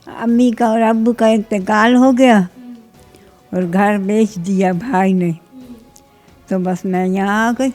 अम्मी का और अब्बू का इंतकाल हो गया और घर बेच दिया भाई ने, तो बस मैं यहाँ आ गई।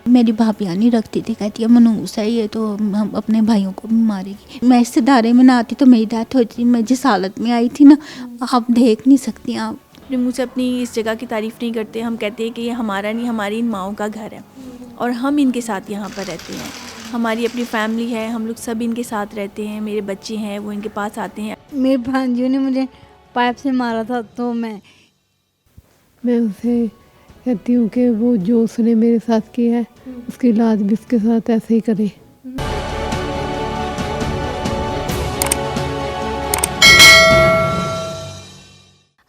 मेरी भाभी नहीं रखती थी, कहती है मनूस है ये तो हम अपने भाइयों को भी मारेगी। मैं इस दायरे में ना आती तो मेरी डेथ होती। मैं जिस हालत में आई थी ना, आप देख नहीं सकती। आप अपने मुँह से अपनी इस जगह की तारीफ़ नहीं करते। हम कहते हैं कि ये हमारा नहीं, हमारी इन माओं का घर है और हम इनके साथ यहाँ पर रहते हैं। हमारी अपनी फैमिली है, हम लोग सब इनके साथ रहते हैं। मेरे बच्चे हैं वो इनके पास आते हैं। मेरी भांजियों ने मुझे पाइप से मारा था, तो मैं उनसे कहती हूँ कि वो जो उसने मेरे साथ किया है उसकी औलाद भी उसके साथ ऐसे ही करे।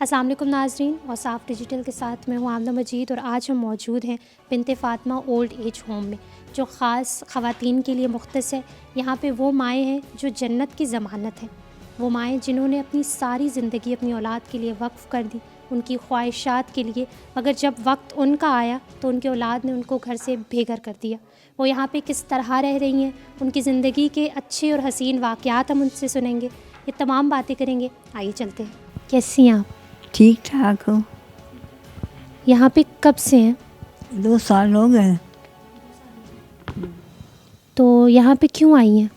अस्सलाम वालेकुम नाज़रीन, और साफ़ डिजिटल के साथ मैं हूँ आमना मजीद। और आज हम मौजूद हैं बिनते फ़ातिमा ओल्ड एज होम में, जो ख़ास ख़वातीन के लिए मुख्तस है। यहाँ पे वो माएँ हैं जो जन्नत की ज़मानत हैं, वो माएँ जिन्होंने अपनी सारी ज़िंदगी अपनी औलाद के लिए वक्फ़ कर दी, उनकी ख्वाहिशात के लिए। मगर जब वक्त उनका आया तो उनकी औलाद ने उनको घर से बेघर कर दिया। वो यहाँ पे किस तरह रह रही हैं, उनकी ज़िंदगी के अच्छे और हसीन वाक़यात हम उनसे सुनेंगे, ये तमाम बातें करेंगे। आइए चलते हैं। कैसी हैं आप? ठीक ठाक हो। यहाँ पे कब से हैं? 2 साल हो गए। तो यहाँ पे क्यों आई हैं?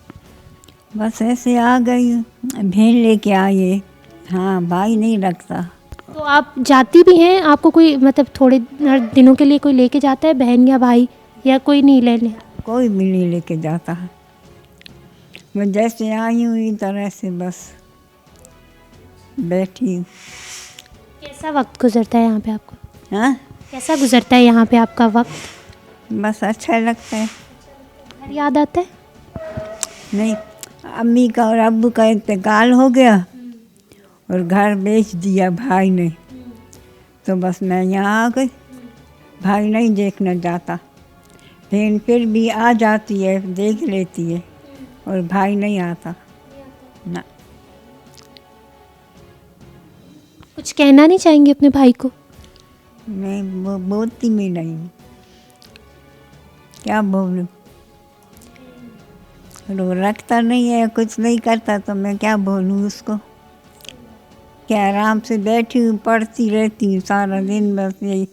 बस ऐसे आ गई, भेड़ लेके आई। हाँ, भाई नहीं रखता। तो आप जाती भी हैं? आपको कोई मतलब थोड़े दिनों के लिए कोई लेके जाता है, बहन या भाई, या कोई नहीं लेने? कोई भी नहीं लेके जाता है। मैं जैसे आई हूँ इस तरह से बस बैठी हूँ। कैसा वक्त गुजरता है यहाँ पे आपको? हाँ, कैसा गुजरता है यहाँ पे आपका वक्त? बस अच्छा लगता है। घर याद आता है? नहीं, अम्मी का और अब्बू का इंतकाल हो गया और घर बेच दिया भाई ने, तो बस मैं यहाँ आ गई। भाई नहीं देखना जाता, बहन फिर भी आ जाती है, देख लेती है, और भाई नहीं आता ना। कुछ कहना नहीं चाहेंगे अपने भाई को? मैं वो बोलती भी नहीं हूँ, क्या बोलूँ। वो रखता नहीं है, कुछ नहीं करता, तो मैं क्या बोलूँ उसको। क्या आराम से बैठी हूँ, पढ़ती रहती हूँ सारा दिन, बस यही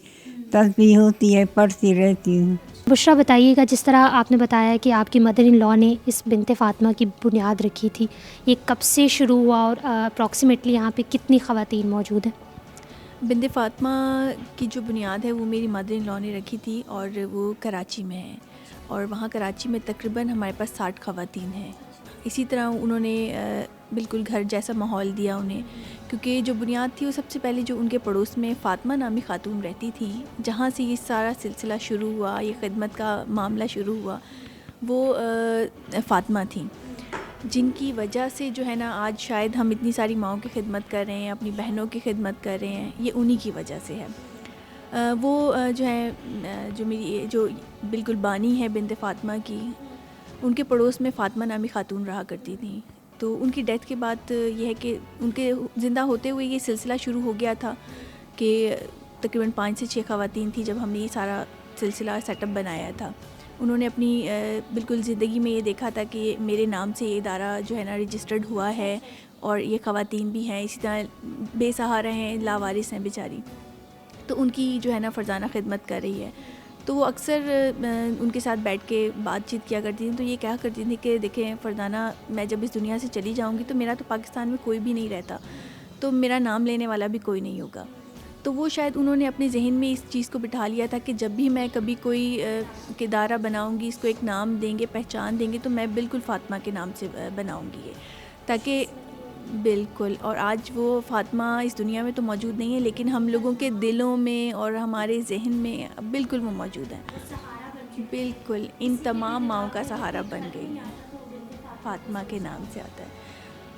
तस्बीह होती है, पढ़ती रहती हूँ। बुशरा, बताइएगा, जिस तरह आपने बताया कि आपकी मदर इन लॉ ने इस बिनते फ़ातिमा की बुनियाद रखी थी, ये कब से शुरू हुआ और अप्रॉक्सीमेटली यहाँ पे कितनी ख़वातीन मौजूद हैं? बिनते फ़ातिमा की जो बुनियाद है वो मेरी मदर इन लॉ ने रखी थी और वो कराची में है। और वहाँ कराची में तकरीबन हमारे पास 60 ख़वातीन हैं। इसी तरह उन्होंने बिल्कुल घर जैसा माहौल दिया उन्हें, क्योंकि जो बुनियाद थी वो सबसे पहले जो उनके पड़ोस में फ़ातिमा नामी ख़ातून रहती थी, जहाँ से ये सारा सिलसिला शुरू हुआ, ये खिदमत का मामला शुरू हुआ, वो फ़ातिमा थी, जिनकी वजह से जो है ना आज शायद हम इतनी सारी माओं की खिदमत कर रहे हैं, अपनी बहनों की खिदमत कर रहे हैं, ये उन्हीं की वजह से है। वो जो है जो मेरी जो बिल्कुल बानी है बिनते फ़ातिमा की, उनके पड़ोस में फ़ातिमा नामी ख़ातून रहा करती थी। तो उनकी डेथ के बाद ये है कि उनके ज़िंदा होते हुए ये सिलसिला शुरू हो गया था कि तकरीबन 5 से 6 ख़वातीन थी जब हमने ये सारा सिलसिला सेटअप बनाया था। उन्होंने अपनी बिल्कुल ज़िंदगी में ये देखा था कि मेरे नाम से ये इदारा जो है ना रजिस्टर्ड हुआ है और ये ख़वातीन भी हैं, इसी तरह बेसहारा हैं, लावारिस हैं बेचारी, तो उनकी जो है ना फ़रज़ाना खिदमत कर रही है। तो वो अक्सर उनके साथ बैठ के बातचीत किया करती थी। तो ये कहा करती थी कि देखें फ़रज़ाना, मैं जब इस दुनिया से चली जाऊंगी तो मेरा तो पाकिस्तान में कोई भी नहीं रहता, तो मेरा नाम लेने वाला भी कोई नहीं होगा। तो वो शायद उन्होंने अपने जहन में इस चीज़ को बिठा लिया था कि जब भी मैं कभी कोई किरदारा बनाऊंगी, इसको एक नाम देंगे, पहचान देंगे, तो मैं बिल्कुल फ़ातिमा के नाम से बनाऊंगी ये, ताकि बिल्कुल। और आज वो फ़ातिमा इस दुनिया में तो मौजूद नहीं है, लेकिन हम लोगों के दिलों में और हमारे जहन में बिल्कुल वो मौजूद है। बिल्कुल इन तमाम माओं का सहारा बन गई है, फ़ातिमा के नाम से आता है।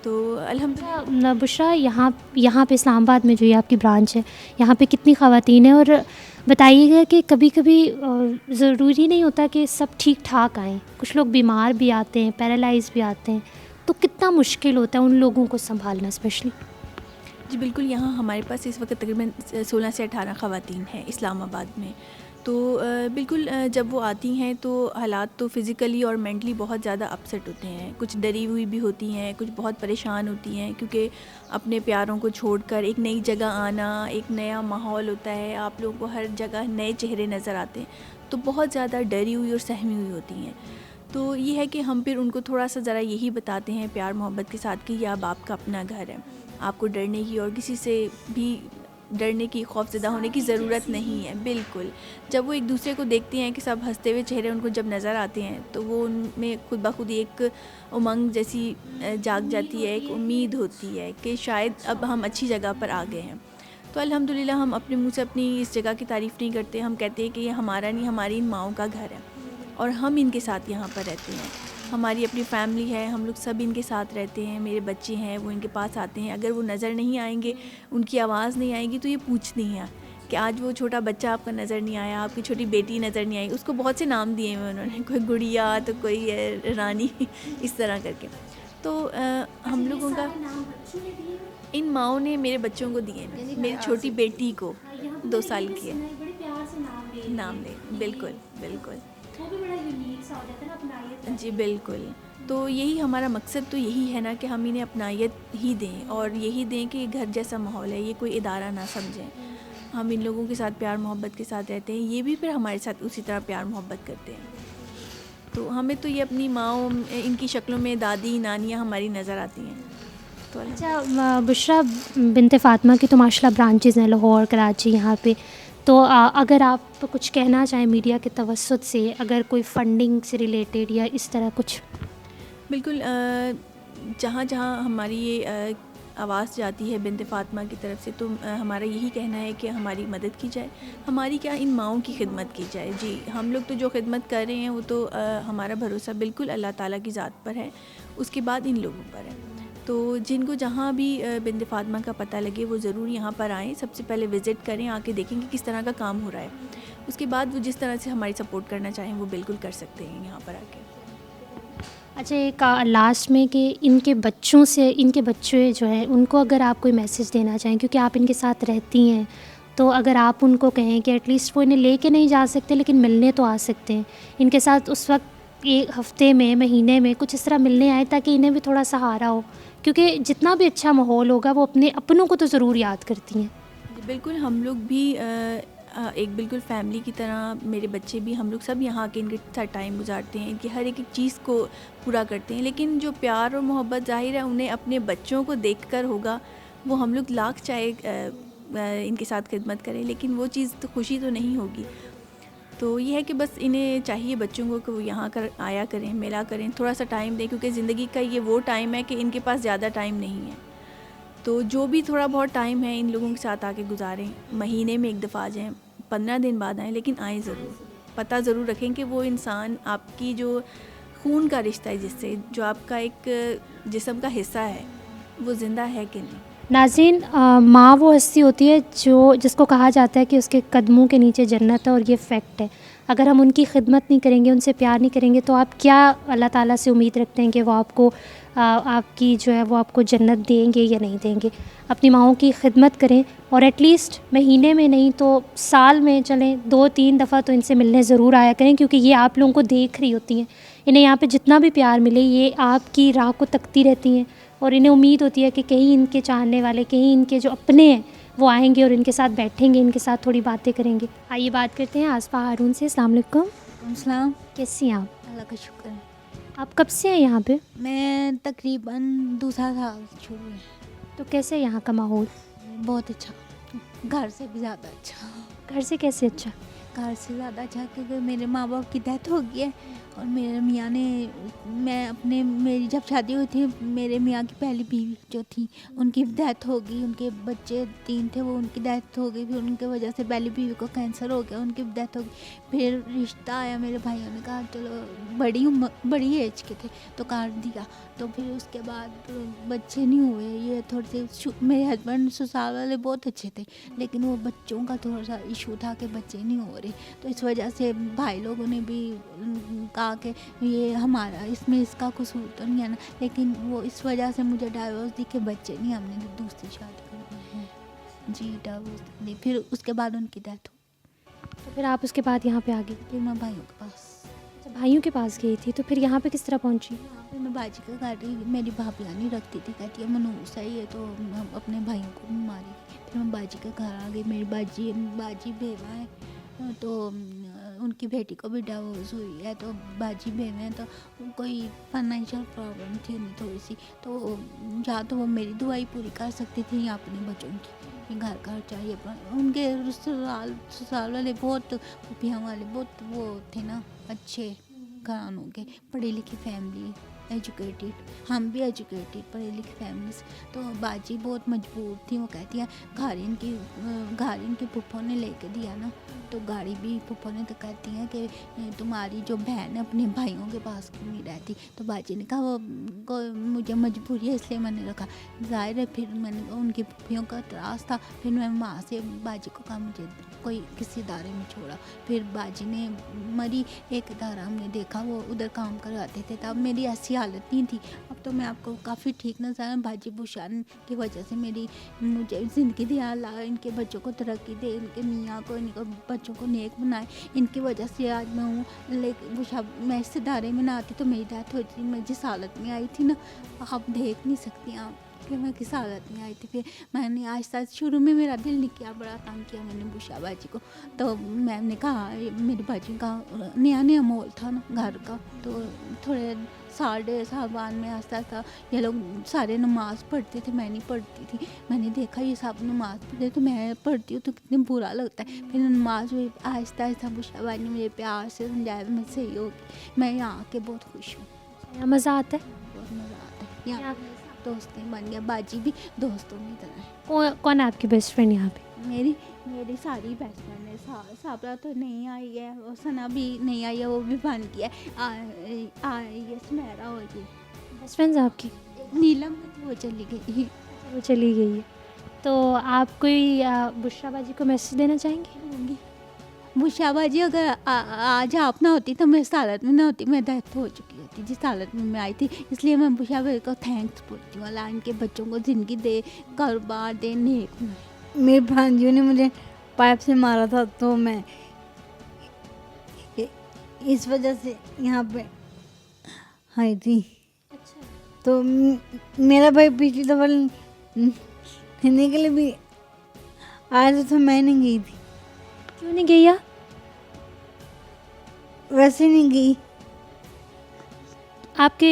तो अल्हम्दुलिल्लाह। बुशरा, यहाँ पे इस्लामाबाद में जो ये आपकी ब्रांच है, यहाँ पे कितनी ख़वातीन हैं? और बताइएगा कि कभी कभी ज़रूरी नहीं होता कि सब ठीक ठाक आएँ, कुछ लोग बीमार भी आते हैं, पैरालाइज भी आते हैं, तो कितना मुश्किल होता है उन लोगों को संभालना स्पेशली? जी बिल्कुल, यहाँ हमारे पास इस वक्त तकरीबन 16 से 18 ख़वातीन हैं इस्लामाबाद में। तो तो बिल्कुल जब वो आती हैं तो हालात तो फ़िज़िकली और मेंटली बहुत ज़्यादा अपसेट होते हैं। कुछ डरी हुई भी होती हैं, कुछ बहुत परेशान होती हैं, क्योंकि अपने प्यारों को छोड़कर एक नई जगह आना, एक नया माहौल होता है, आप लोगों को हर जगह नए चेहरे नज़र आते हैं, तो बहुत ज़्यादा डरी हुई और सहमी हुई होती हैं। तो ये है कि हम फिर उनको थोड़ा सा ज़रा यही बताते हैं प्यार मोहब्बत के साथ कि ये अब आपका अपना घर है, आपको डरने की और किसी से भी डरने की, खौफज़दा होने की ज़रूरत नहीं है। बिल्कुल, जब वो एक दूसरे को देखती हैं कि सब हंसते हुए चेहरे उनको जब नज़र आते हैं तो वो उनमें खुद ब खुद एक उमंग जैसी जाग जाती है, एक उम्मीद होती है कि शायद अब हम अच्छी जगह पर आ गए हैं। तो अल्हम्दुलिल्लाह हम अपने मुँह से अपनी इस जगह की तारीफ़ नहीं करते, हम कहते हैं कि ये हमारा नहीं, हमारी इन माँओं का घर है और हम इनके साथ यहाँ पर रहते हैं। हमारी अपनी फैमिली है, हम लोग सब इनके साथ रहते हैं, मेरे बच्चे हैं वो इनके पास आते हैं, अगर वो नज़र नहीं आएंगे, उनकी आवाज़ नहीं आएगी तो ये पूछती हैं कि आज वो छोटा बच्चा आपका नज़र नहीं आया, आपकी छोटी बेटी नज़र नहीं आई। उसको बहुत से नाम दिए हुए उन्होंने, कोई गुड़िया तो कोई रानी इस तरह करके। तो हम लोगों का इन माँओं ने मेरे बच्चों को दिए हैं, मेरी छोटी बेटी को 2 साल की है, नाम दे। बिल्कुल बिल्कुल जी बिल्कुल। तो यही हमारा मकसद तो यही है ना कि हम इन्हें अपनायत ही दें और यही दें कि घर जैसा माहौल है, ये कोई इदारा ना समझें। हम इन लोगों के साथ प्यार मोहब्बत के साथ रहते हैं, ये भी फिर हमारे साथ उसी तरह प्यार मोहब्बत करते हैं। तो हमें तो ये अपनी माँओं, इनकी शक्लों में दादी नानियाँ हमारी नज़र आती हैं। तो अच्छा बुशरा बिनते फ़ातिमा की तो माशाल्लाह ब्रांचेज़ हैं लाहौर, कराची, यहाँ पे। तो अगर आप कुछ कहना चाहें मीडिया के तवस्सुत से, अगर कोई फंडिंग से रिलेटेड या इस तरह कुछ। बिल्कुल, जहाँ जहाँ हमारी ये आवाज़ जाती है बिनते फ़ातिमा की तरफ से, तो हमारा यही कहना है कि हमारी मदद की जाए, हमारी क्या इन माँओं की खिदमत की जाए। जी, हम लोग तो जो खिदमत कर रहे हैं वो तो हमारा भरोसा बिल्कुल अल्लाह ताला की ज़ात पर है, उसके बाद इन लोगों पर है। तो जिनको जहाँ भी बिनते फ़ातिमा का पता लगे वो ज़रूर यहाँ पर आएँ, सबसे पहले विज़िट करें, आके देखें कि किस तरह का काम हो रहा है। उसके बाद वो जिस तरह से हमारी सपोर्ट करना चाहें वो बिल्कुल कर सकते हैं यहाँ पर आके। अच्छा, एक लास्ट में कि इनके बच्चों से, इनके बच्चे जो हैं उनको अगर आप कोई मैसेज देना चाहें, क्योंकि आप इनके साथ रहती हैं, तो अगर आप उनको कहें कि एटलीस्ट वो इन्हें लेके नहीं जा सकते लेकिन मिलने तो आ सकते हैं, इनके साथ उस वक्त एक हफ़्ते में, महीने में कुछ इस तरह मिलने आए ताकि इन्हें भी थोड़ा सहारा हो, क्योंकि जितना भी अच्छा माहौल होगा वो अपने अपनों को तो ज़रूर याद करती हैं। बिल्कुल, हम लोग भी एक बिल्कुल फैमिली की तरह, मेरे बच्चे भी, हम लोग सब यहाँ आके इनके साथ टाइम गुजारते हैं, इनकी हर एक चीज़ को पूरा करते हैं। लेकिन जो प्यार और मोहब्बत ज़ाहिर है उन्हें अपने बच्चों को देखकर होगा, वो हम लोग लाख चाहे इनके साथ खिदमत करें, लेकिन वो चीज़ तो खुशी तो नहीं होगी। तो ये है कि बस इन्हें चाहिए बच्चों को कि वो यहाँ कर आया करें, मिला करें, थोड़ा सा टाइम दें, क्योंकि ज़िंदगी का ये वो टाइम है कि इनके पास ज़्यादा टाइम नहीं है। तो जो भी थोड़ा बहुत टाइम है इन लोगों के साथ आके गुजारें, महीने में एक दफ़ा आ जाएँ, 15 दिन बाद आएँ, लेकिन आएँ ज़रूर। पता ज़रूर रखें कि वो इंसान आपकी जो खून का रिश्ता है जिससे, जो आपका एक जिस्म का हिस्सा है, वो ज़िंदा है कि नहीं। नाज़रीन, माँ वो हस्ती होती है जो जिसको कहा जाता है कि उसके कदमों के नीचे जन्नत है, और ये फैक्ट है। अगर हम उनकी खिदमत नहीं करेंगे, उनसे प्यार नहीं करेंगे, तो आप क्या अल्लाह ताला से उम्मीद रखते हैं कि वो आपको आपकी जो है वो आपको जन्नत देंगे या नहीं देंगे। अपनी माँओं की खिदमत करें, और एटलीस्ट महीने में नहीं तो साल में चलें 2-3 दफ़ा तो इनसे मिलने ज़रूर आया करें, क्योंकि ये आप लोगों को देख रही होती हैं। इन्हें यहाँ पे जितना भी प्यार मिले, ये आपकी राह को तकती रहती हैं, और इन्हें उम्मीद होती है कि कहीं इनके चाहने वाले, कहीं इनके जो अपने हैं वो आएंगे और इनके साथ बैठेंगे, इनके साथ थोड़ी बातें करेंगे। आइए बात करते हैं आसफ़ा हारून से। अस्सलाम वालेकुम। अस्सलाम। कैसी हैं आप? अल्लाह का शुक्र है। आप कब से हैं यहाँ पे? मैं तकरीबन दूसरा साल शुरू है। तो कैसे है यहाँ का माहौल? बहुत अच्छा, घर से भी ज़्यादा अच्छा। घर से कैसे अच्छा? घर से ज़्यादा अच्छा, क्योंकि मेरे माँ बाप की डेथ हो गई है, और मेरे मियाँ ने, मेरी जब शादी हुई थी, मेरे मियाँ की पहली बीवी जो थी उनकी डेथ हो गई, उनके बच्चे 3 थे, वो उनकी डेथ हो गई, फिर उनके वजह से पहली बीवी को कैंसर हो गया, उनकी डेथ हो गई। फिर रिश्ता आया, मेरे भाइयों ने कहा चलो, बड़ी एज के थे तो कर दिया। तो फिर उसके बाद बच्चे नहीं हुए, ये थोड़े से, मेरे हस्बैंड ससुराल वाले बहुत अच्छे थे, लेकिन वो बच्चों का थोड़ा सा इशू था कि बच्चे नहीं हो रहे, तो इस वजह से भाई लोगों ने भी कहा कि ये हमारा, इसमें इसका कसूर तो नहीं है ना, लेकिन वो इस वजह से मुझे डाइवोर्स दी कि बच्चे नहीं, हमने दूसरी शादी करनी है। जी, डाइवोर्स दी, फिर उसके बाद उनकी डेथ हो। तो फिर आप उसके बाद यहाँ पे आ गई? फिर मैं भाइयों के पास, अच्छा, भाइयों के पास गई थी, तो फिर यहाँ पे किस तरह पहुँची? फिर मैं बाजी का गाड़ी, मेरी भाभी नहीं रखती थी, कहती है मनूस है ये तो हम अपने भाइयों को भी मारेगी। फिर मैं बाजी के घर आ गई। मेरी बाजी बेवा है, तो उनकी बेटी को भी डिवोर्स हुई है, तो बाजी बेवे हैं, तो कोई फाइनेंशियल प्रॉब्लम थी उन्हें थोड़ी सी, तो या तो वो मेरी दुआई पूरी कर सकती थी या अपने बच्चों की, घर का चाहिए। उनके ससुराल वाले बहुत, पुपियाँ वाले बहुत वो थे ना, अच्छे घरानों के, पढ़ी लिखी फैमिली, एजुकेटेड, हम भी एजुकेटेड पढ़ी लिखी फैमिली से। तो बाजी बहुत मजबूर थी। वो कहती है घर इनकी पुप्पो ने लेके दिया ना, तो गाड़ी भी पुप्पो ने तो कहती हैं कि तुम्हारी जो बहन है अपने भाइयों के पास क्यों नहीं रहती। तो बाजी ने कहा वो मुझे मजबूरी है इसलिए मैंने रखा। ज़ाहिर है फिर मैंने उनकी पुप्पियों का त्रास था, फिर मैं वहाँ से बाजी को कहा मुझे कोई किसी इदारे में छोड़ा। फिर बाजी ने मरी, एक इदारा हमने देखा, वो उधर काम करवाते थे, तब मेरी ऐसी हालत नहीं थी। अब तो मैं आपको काफ़ी ठीक नजर आ, बाजी बुशान की वजह से मुझे ज़िंदगी दिया अल्लाह, इनके बच्चों को तरक्की दे, इनके मियाँ को, इनके बच्चों को नेक बनाए, इनकी वजह से आज मैं हूँ। लेकिन मैं इस इदारे में ना आती तो मेरी डेथ हो जाती। मैं जिस हालत में आई थी ना, आप देख नहीं सकती आप कि मैं किस हालत में आई थी। फिर मैंने आहिस्ता शुरू में मेरा दिल नहीं किया, बड़ा तंग किया मैंने बुशा बाजी को। तो मैंने कहा, मेरी बाजी का नया मोल था ना घर का, तो थोड़े साल 1.5 साल बाद में आहिस्ता ये लोग सारे नमाज़ पढ़ते थे, मैं नहीं पढ़ती थी। मैंने देखा ये सब नमाज़ पढ़ते तो मैं पढ़ती हूँ तो कितने बुरा लगता है। फिर नमाज हुई, आहिस्ता बुशा बाजी ने मुझे प्यार से समझाया, मैं सही होगी। मैं यहाँ आके बहुत खुश हूँ, यहाँ मज़ा आता है? बहुत मज़ा आता है। यहाँ दोस्तें बन गया, बाजी भी दोस्तों की तरह है। कौन है आपकी बेस्ट फ्रेंड यहाँ पे? मेरी सारी बेस्ट फ्रेंड है। साबरा तो नहीं आई है, और सना भी नहीं आई है, वो भी बन गया है। सुनहरा हो गई बेस्ट फ्रेंड्स आपकी? नीलम वो चली गई। वो चली गई है। तो आप कोई बुशरा बाजी को मैसेज देना चाहेंगे? बुशा बाजी अगर आज आप ना होती तो मैं इस हालत में ना होती, मैं डेथ हो चुकी होती जिस हालत में मैं आई थी। इसलिए मैं बुशा बाजी को थैंक्स बोलती हूँ। अल्लाह इनके बच्चों को ज़िंदगी दे, कारोबार दे, नेक बनाए। मेरी भांजियों ने मुझे पाइप से मारा था, तो मैं इस वजह से यहाँ पे आई थी। अच्छा, तो मेरा भाई पिछली दफा लेने के लिए भी आया था, तो मैं नहीं गई थी। क्यों नहीं गई आप? वैसे नहीं गई।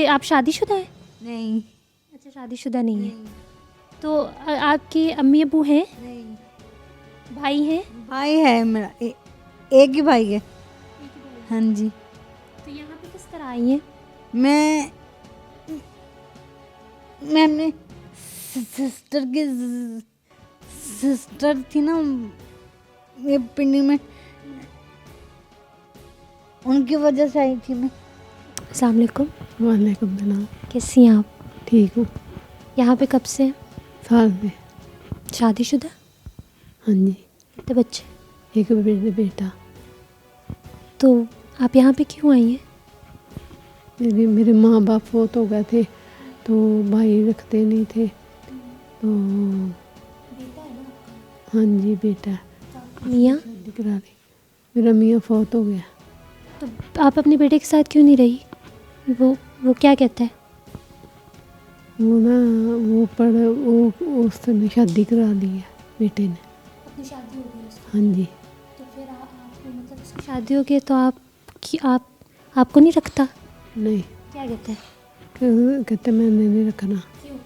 आप शादीशुदा हैं? नहीं अच्छा, शादीशुदा नहीं है। तो आपके अम्मी अबू हैं? नहीं, भाई हैं? भाई है मेरा, एक ही भाई है। हाँ जी। तो यहाँ पे किस तरह आई हैं? मैं अपने सिस्टर थी ना ये पिंडी में, उनकी वजह से आई थी मैं। अस्सलाम वालेकुम। वालेकुम सलाम। कैसी हैं आप? ठीक हूँ। यहाँ पे कब से हैं? साल में। शादीशुदा? हाँ जी, कितने बच्चे? एक बेटा। तो आप यहाँ पे क्यों आई हैं? मेरे माँ बाप फौत हो गए थे, तो भाई रखते नहीं थे, तो हाँ जी बेटा है। मियाँ? शादी करा ली, मेरा मियाँ फौत हो गया। तो आप अपने बेटे के साथ क्यों नहीं रही? वो क्या कहता है? वो ना वो उसने शादी करा ली है बेटे ने। अपनी शादी हो गई उसकी? हाँ जी। तो फिर आपको मतलब उसकी शादी हो गई तो आपको नहीं रखता? नहीं, क्या कहता है? कहते मैंने नहीं रखना। क्यों?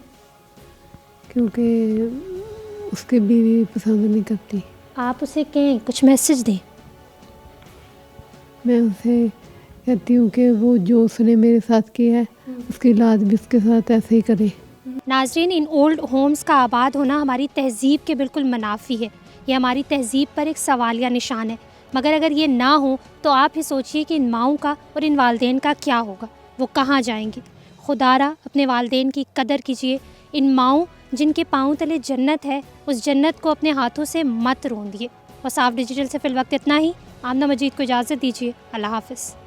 क्योंकि उसकी बीवी पसंद नहीं करती। आप उसे कहें, कुछ मैसेज दें। मैं उसे कहती हूँ कि वो जो उसने मेरे साथ किया है उसकी औलाद भी उसके साथ ऐसे ही करे। नाज़रीन, इन ओल्ड होम्स का आबाद होना हमारी तहज़ीब के बिल्कुल मुनाफी है। ये हमारी तहज़ीब पर एक सवालिया निशान है। मगर अगर ये ना हो तो आप ही सोचिए कि इन माओं का और इन वालदेन का क्या होगा, वो कहाँ जाएंगी। खुदारा अपने वालदेन की कदर कीजिए। इन माओं जिनके पाँव तले जन्नत है, उस जन्नत को अपने हाथों से मत रोंदिए। और साफ डिजिटल से फ़िल वक्त इतना ही। आमना मजीद को इजाज़त दीजिए। अल्लाह हाफ़िज़।